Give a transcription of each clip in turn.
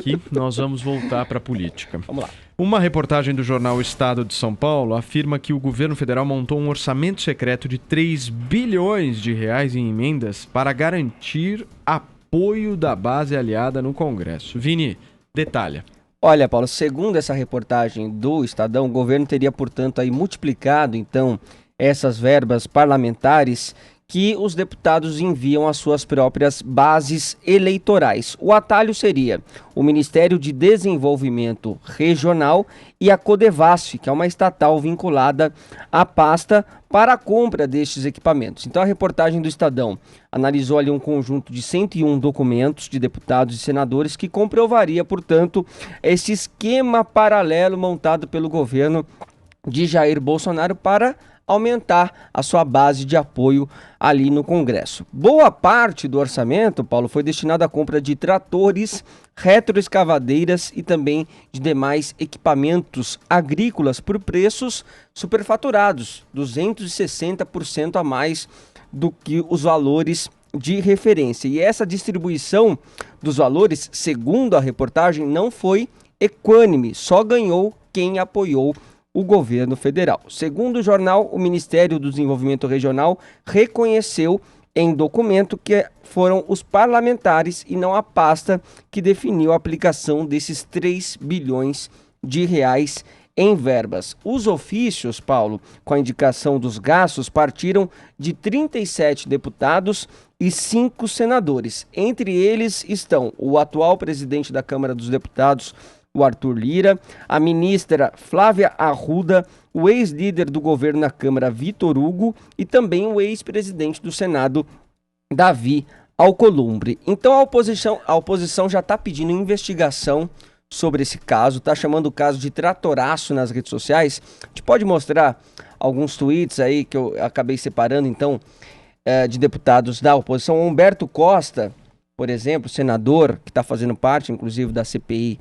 aqui, nós vamos voltar para a política. Vamos lá. Uma reportagem do jornal Estado de São Paulo afirma que o governo federal montou um orçamento secreto de 3 bilhões de reais em emendas para garantir apoio da base aliada no Congresso. Vini, detalha. Olha, Paulo, segundo essa reportagem do Estadão, o governo teria, portanto, aí multiplicado, então, essas verbas parlamentares que os deputados enviam às suas próprias bases eleitorais. O atalho seria o Ministério de Desenvolvimento Regional e a Codevasf, que é uma estatal vinculada à pasta para a compra destes equipamentos. Então a reportagem do Estadão analisou ali um conjunto de 101 documentos de deputados e senadores que comprovaria, portanto, esse esquema paralelo montado pelo governo de Jair Bolsonaro para aumentar a sua base de apoio ali no Congresso. Boa parte do orçamento, Paulo, foi destinado à compra de tratores, retroescavadeiras e também de demais equipamentos agrícolas por preços superfaturados, 260% a mais do que os valores de referência. E essa distribuição dos valores, segundo a reportagem, não foi equânime, só ganhou quem apoiou o governo federal. Segundo o jornal, o Ministério do Desenvolvimento Regional reconheceu em documento que foram os parlamentares e não a pasta que definiu a aplicação desses 3 bilhões de reais em verbas. Os ofícios, Paulo, com a indicação dos gastos, partiram de 37 deputados e 5 senadores. Entre eles estão o atual presidente da Câmara dos Deputados, o Arthur Lira, a ministra Flávia Arruda, o ex-líder do governo na Câmara, Vitor Hugo, e também o ex-presidente do Senado, Davi Alcolumbre. Então a oposição já está pedindo investigação sobre esse caso, está chamando o caso de tratoraço nas redes sociais. A gente pode mostrar alguns tweets aí que eu acabei separando, então, de deputados da oposição. O Humberto Costa, por exemplo, senador, que está fazendo parte, inclusive, da CPI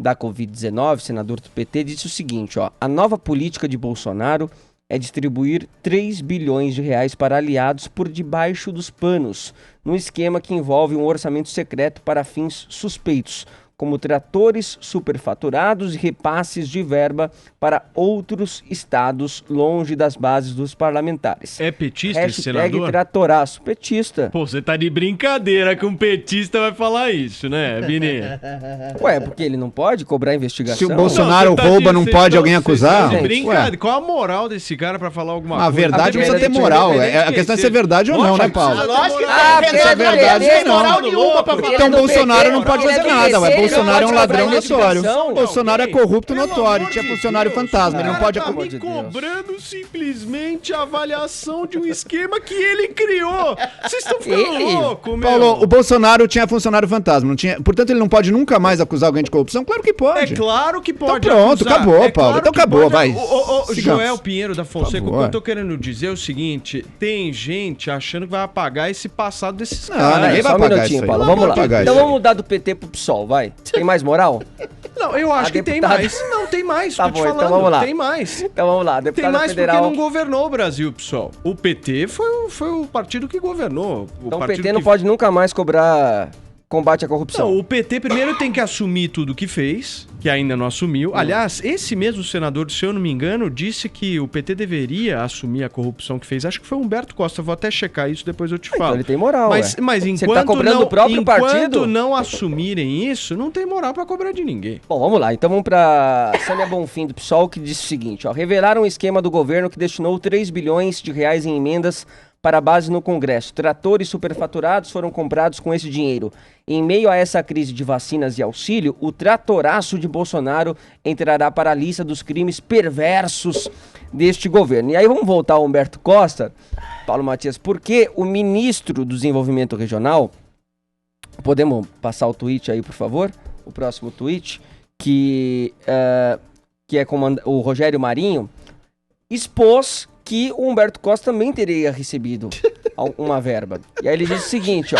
da Covid-19, senador do PT, disse o seguinte, a nova política de Bolsonaro é distribuir 3 bilhões de reais para aliados por debaixo dos panos, num esquema que envolve um orçamento secreto para fins suspeitos, como tratores superfaturados e repasses de verba para outros estados longe das bases dos parlamentares. É petista esse senador? Hashtag tratoraço. Petista. Pô, você tá de brincadeira que um petista vai falar isso, né, Vini? Ué, porque ele não pode cobrar investigação? Se o Bolsonaro rouba, não pode alguém acusar? Tá de brincadeira. Qual a moral desse cara pra falar alguma coisa? A verdade precisa ter moral. A questão é se é verdade ou não, né, Paulo? Lógico que Se é verdade ou não. moral nenhuma pra falar. Então Bolsonaro não pode fazer nada. Bolsonaro é um ladrão notório. Não, Bolsonaro é corrupto notório. Tinha funcionário fantasma. Ele não pode... Tá me cobrando simplesmente a avaliação de um esquema que ele criou. Vocês estão ficando loucos, meu. Paulo, o Bolsonaro tinha funcionário fantasma. Não tinha... Portanto, ele não pode nunca mais acusar alguém de corrupção? Claro que pode. É claro que pode. Então pronto, acusar. acabou, Paulo. Claro Então que acabou, pode. vai. Joel Pinheiro da Fonseca, o que favor. eu tô querendo dizer é o seguinte: tem gente achando que vai apagar esse passado desses Não, caras. ninguém vai Só um apagar minutinho, isso aí. Paulo. Não Vamos vai lá. apagar Então isso aí. vamos mudar do PT pro PSOL, vai. Tem mais moral? Não, eu acho A que tem deputada- mais. Não, tem mais, Tá tô te bom, então falando. vamos lá. Tem mais. Então vamos lá. Tem Deputada mais federal. porque não governou o Brasil, pessoal. O PT foi o partido que governou. Então o partido PT não que... pode nunca mais cobrar combate à corrupção. Não, o PT primeiro tem que assumir tudo o que fez, que ainda não assumiu. Aliás, esse mesmo senador, se eu não me engano, disse que o PT deveria assumir a corrupção que fez. Acho que foi o Humberto Costa, vou até checar isso, depois eu te falo. Então ele tem moral, Mas Você enquanto, tá cobrando não, o próprio enquanto partido? não assumirem isso, não tem moral pra cobrar de ninguém. Bom, vamos lá. Então vamos para Sâmia Bonfim do PSOL, que disse o seguinte, revelaram um esquema do governo que destinou 3 bilhões de reais em emendas para a base no Congresso. Tratores superfaturados foram comprados com esse dinheiro. Em meio a essa crise de vacinas e auxílio, o tratoraço de Bolsonaro entrará para a lista dos crimes perversos deste governo. E aí vamos voltar ao Humberto Costa, Paulo Matias, porque o ministro do Desenvolvimento Regional, podemos passar o tweet aí, por favor? O próximo tweet, que é o Rogério Marinho, expôs que o Humberto Costa também teria recebido uma verba. E aí ele diz o seguinte,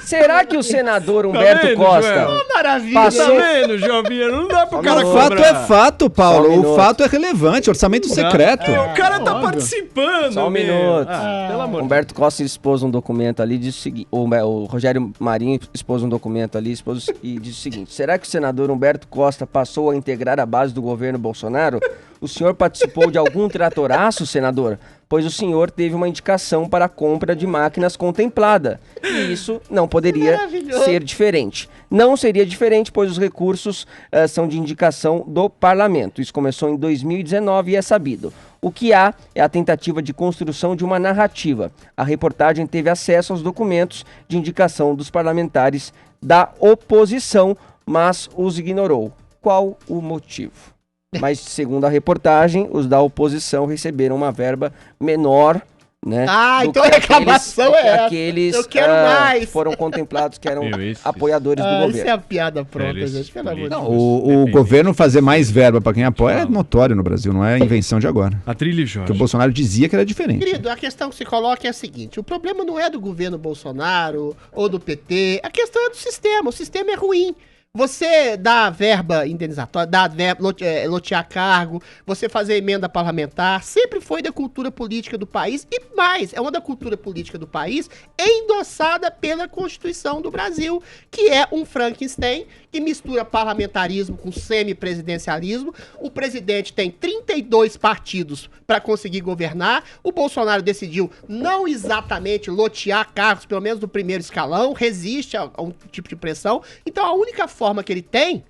Será que o senador Humberto vendo, Costa Joel? Maravilha. passou... Tá vendo, Jovinha? Não dá pro cara O cobrar. fato é fato, Só um Paulo. minuto. O fato é relevante. Orçamento secreto. O cara tá óbvio. participando. Só um meu. minuto. Pelo amor de Humberto Costa expôs um documento ali, disse o seguinte, o Rogério Marinho expôs um documento ali e disse o seguinte: será que o senador Humberto Costa passou a integrar a base do governo Bolsonaro? O senhor participou de algum tratoraço, senador? Pois o senhor teve uma indicação para a compra de máquinas contemplada. E isso não poderia ser diferente. Não seria diferente, pois os recursos são de indicação do parlamento. Isso começou em 2019 e é sabido. O que há é a tentativa de construção de uma narrativa. A reportagem teve acesso aos documentos de indicação dos parlamentares da oposição, mas os ignorou. Qual o motivo? Mas, segundo a reportagem, os da oposição receberam uma verba menor, né? Ah, do então que a reclamação aqueles- é essa. aqueles Eu quero mais. que foram contemplados, que eram Meu, isso. apoiadores do Isso é governo. a piada pronta, Eles gente. Pelo amor de políticos. Deus. O Depende. governo fazer mais verba para quem apoia é notório no Brasil, não é invenção de agora. A trilha e Porque o Jorge. Bolsonaro dizia que era diferente. Querido, a questão que se coloca é a seguinte: o problema não é do governo Bolsonaro ou do PT, a questão é do sistema. O sistema é ruim. Você dá verba indenizatória, dá verba, lotear cargo, você fazer emenda parlamentar, sempre foi da cultura política do país e mais, é uma da cultura política do país endossada pela Constituição do Brasil, que é um Frankenstein que mistura parlamentarismo com semipresidencialismo. O presidente tem 32 partidos para conseguir governar. O Bolsonaro decidiu não exatamente lotear cargos, pelo menos do primeiro escalão, resiste a um tipo de pressão. Então a única forma que ele tem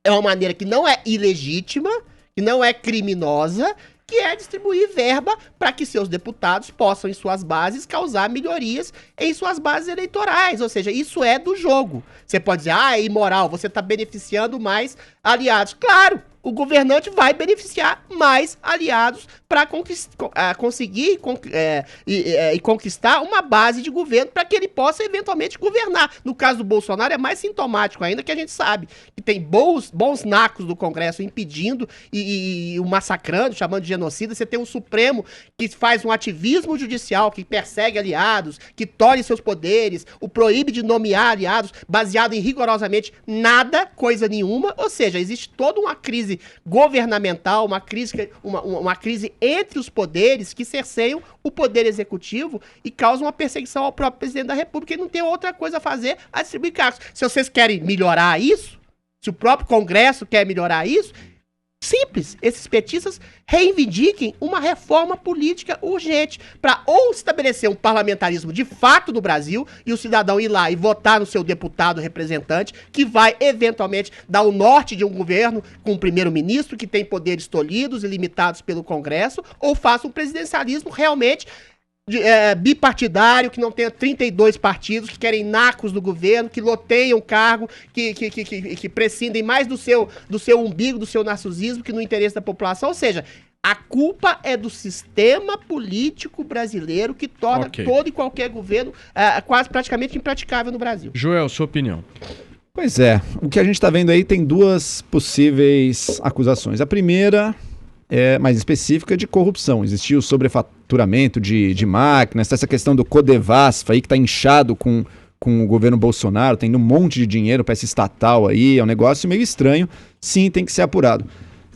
é uma maneira que não é ilegítima, que não é criminosa, que é distribuir verba para que seus deputados possam, em suas bases, causar melhorias em suas bases eleitorais. Ou seja, isso é do jogo. Você pode dizer, é imoral, você está beneficiando mais aliados. Claro, o governante vai beneficiar mais aliados para conseguir conquistar uma base de governo para que ele possa eventualmente governar. No caso do Bolsonaro é mais sintomático ainda, que a gente sabe que tem bons nacos do Congresso impedindo e o massacrando, chamando de genocida. Você tem um Supremo que faz um ativismo judicial, que persegue aliados, que tolhe seus poderes, o proíbe de nomear aliados, baseado em rigorosamente nada, coisa nenhuma. Ou seja, existe toda uma crise governamental, uma crise entre os poderes que cerceiam o poder executivo e causam uma perseguição ao próprio presidente da República e não tem outra coisa a fazer a distribuir cargos. Se vocês querem melhorar isso, se o próprio Congresso quer melhorar isso, simples, esses petistas reivindiquem uma reforma política urgente para ou estabelecer um parlamentarismo de fato no Brasil e o cidadão ir lá e votar no seu deputado representante, que vai eventualmente dar o norte de um governo com um primeiro-ministro que tem poderes tolhidos e limitados pelo Congresso, ou faça um presidencialismo realmente bipartidário, que não tenha 32 partidos, que querem nacos do governo, que loteiam cargo, que prescindem mais do seu umbigo, do seu narcisismo, que no interesse da população. Ou seja, a culpa é do sistema político brasileiro que torna todo e quase governo quase praticamente impraticável no Brasil. Joel, sua opinião. Pois é, o que a gente está vendo aí tem duas possíveis acusações. A primeira é mais específica de corrupção. Existiu sobrefaturamento de máquinas, essa questão do Codevasf aí que está inchado com o governo Bolsonaro, tendo um monte de dinheiro para essa estatal aí, é um negócio meio estranho, sim, tem que ser apurado.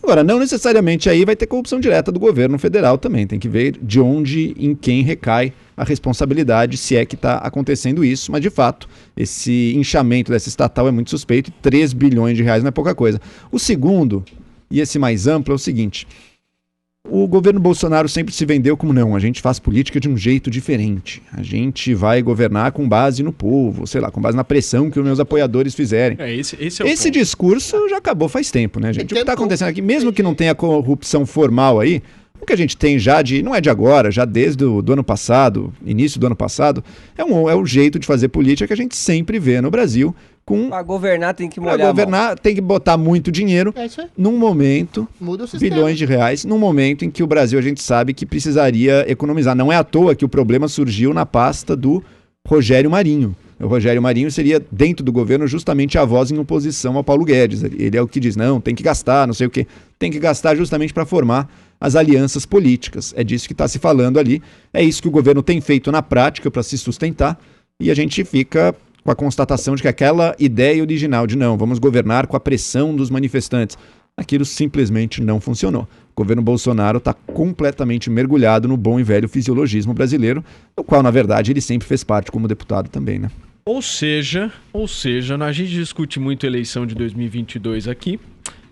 Agora, não necessariamente aí vai ter corrupção direta do governo federal também, tem que ver de onde, em quem recai a responsabilidade, se é que está acontecendo isso, mas de fato, esse inchamento dessa estatal é muito suspeito, 3 bilhões de reais não é pouca coisa. O segundo, e esse mais amplo, é o seguinte: o governo Bolsonaro sempre se vendeu como não, a gente faz política de um jeito diferente, a gente vai governar com base no povo, sei lá, com base na pressão que os meus apoiadores fizerem. Esse é o Esse ponto. discurso já acabou faz tempo, né, gente? O que está acontecendo aqui, mesmo que não tenha corrupção formal aí, o que a gente tem já não é de agora, já desde do ano passado, início do ano passado, é o jeito de fazer política que a gente sempre vê no Brasil. Para governar tem que Para molhar governar tem que botar muito dinheiro É isso aí. num momento, Muda o sistema. bilhões de reais, num momento em que o Brasil a gente sabe que precisaria economizar. Não é à toa que o problema surgiu na pasta do Rogério Marinho. O Rogério Marinho seria, dentro do governo, justamente a voz em oposição ao Paulo Guedes. Ele é o que diz, não, tem que gastar, não sei o quê. Tem que gastar justamente para formar as alianças políticas. É disso que está se falando ali. É isso que o governo tem feito na prática para se sustentar. E a gente fica com a constatação de que aquela ideia original de não, vamos governar com a pressão dos manifestantes, aquilo simplesmente não funcionou. O governo Bolsonaro está completamente mergulhado no bom e velho fisiologismo brasileiro, do qual, na verdade, ele sempre fez parte como deputado também, né? Ou seja, a gente discute muito eleição de 2022 aqui.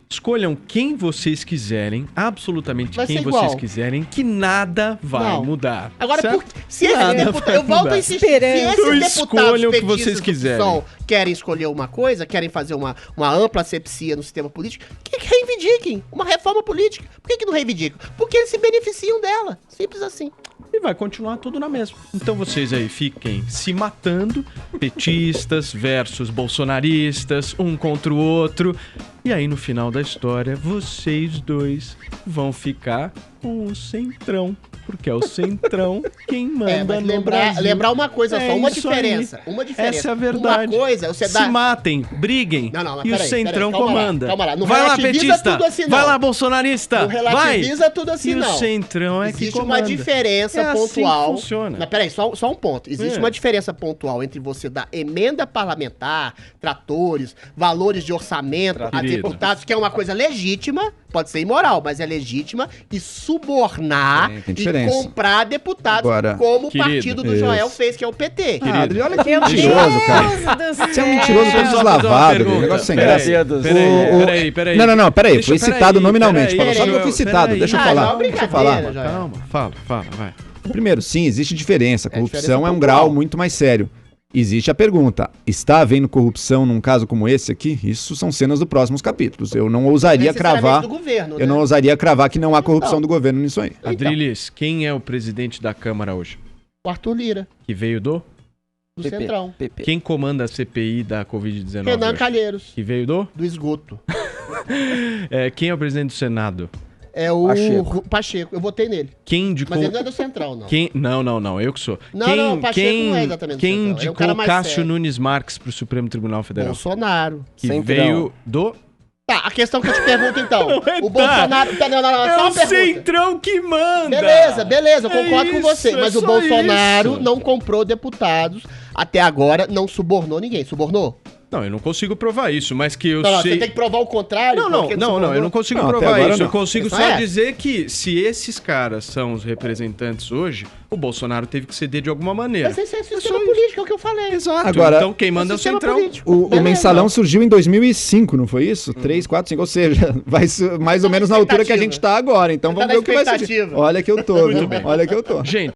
Escolham quem vocês quiserem, absolutamente Vai quem ser vocês igual. quiserem, que nada vai Não. mudar. Agora, certo? se esses Nada deputados, vai eu volto mudar. a insistir, se Então esses escolham o que deputados vocês petistas do quiserem. PSOL querem escolher uma coisa, querem fazer uma ampla asepsia no sistema político, que reivindiquem uma reforma política. Por que não reivindicam? Porque eles se beneficiam dela. Simples assim. E vai continuar tudo na mesma. Então vocês aí fiquem se matando, petistas versus bolsonaristas, um contra o outro. E aí no final da história, vocês dois vão ficar com o centrão. Porque é o centrão quem manda mas no Brasil. lembrar uma coisa É só, uma isso aí. diferença. Uma diferença. Essa é a verdade. Uma coisa, você dá... Se matem, briguem, Não, mas e o peraí, centrão calma lá, comanda. calma lá. Não vai lá, relativiza petista. tudo assim, não. Vai lá, bolsonarista. Não relativiza vai. tudo assim, E não. o centrão é que Existe comanda. uma diferença É assim pontual. que funciona. Mas peraí, só um ponto. Existe É. uma diferença pontual entre você dar emenda parlamentar, tratores, valores de orçamento a Querido. deputados, que é uma coisa legítima, pode ser imoral, mas é legítima, e subornar Tem e diferença. comprar deputados, Agora, como o querido, partido do Joel isso. fez, que é o PT. Ah, Adri, olha que Meu mentiroso, cara. Deus do Você é um céu. mentiroso todo Deixa eu só fazer uma deslavado, pergunta. negócio sem Peraí, graça. Peraí. Não, peraí, Deixa- fui citado nominalmente, peraí, só que eu fui citado, peraí. deixa eu Ah, falar, não, é uma deixa eu falar. brincadeira. Calma, fala, vai. Primeiro, sim, existe diferença. Corrupção diferença é um pontual. grau muito mais sério. Existe a pergunta: está havendo corrupção num caso como esse aqui? Isso são cenas dos próximos capítulos. Eu não ousaria Necessariamente cravar. do governo, Eu não né? ousaria cravar que não há corrupção Não. do governo nisso aí. Adriles, quem é o presidente da Câmara hoje? O Arthur Lira, Que veio do? do PP. Centrão. PP. Quem comanda a CPI da Covid-19 Renan hoje? Calheiros, Que veio do? do esgoto. Quem é o presidente do Senado? É o Pacheco. Pacheco. Eu votei nele. Quem indicou... Mas ele não é do Central, não. Não, eu que sou. Não, o Pacheco não é exatamente do Quem Central, ele é um indicou cara mais Cássio sério. Nunes Marques pro Supremo Tribunal Federal? Bolsonaro. Que Centrão. veio do... Tá, a questão que eu te pergunto então. Não é O tá. Bolsonaro. Tá, não, É só o uma pergunta. Centrão que manda! Beleza, eu concordo com isso, você. é Mas o só Bolsonaro isso. não comprou deputados. Até agora não subornou ninguém. Subornou? Não, eu não consigo provar isso, mas que eu Não, sei... você tem que provar o contrário. Não, porque não, eu não consigo Não, até provar agora isso. não. Eu consigo Isso só é. dizer que se esses caras são os representantes hoje, o Bolsonaro teve que ceder de alguma maneira. Mas esse é sistema só isso. político, é o que eu falei. Exato. Agora- Então quem manda é o Sistema Centrão. político. O Beleza. mensalão surgiu em 2005, não foi isso? 3, 4, 5, ou seja, vai mais ou menos na altura que a gente está agora. Então Você vamos tá ver na o que vai surgir. expectativa. Olha que eu tô, Muito viu? bem. Olha que eu tô. Gente,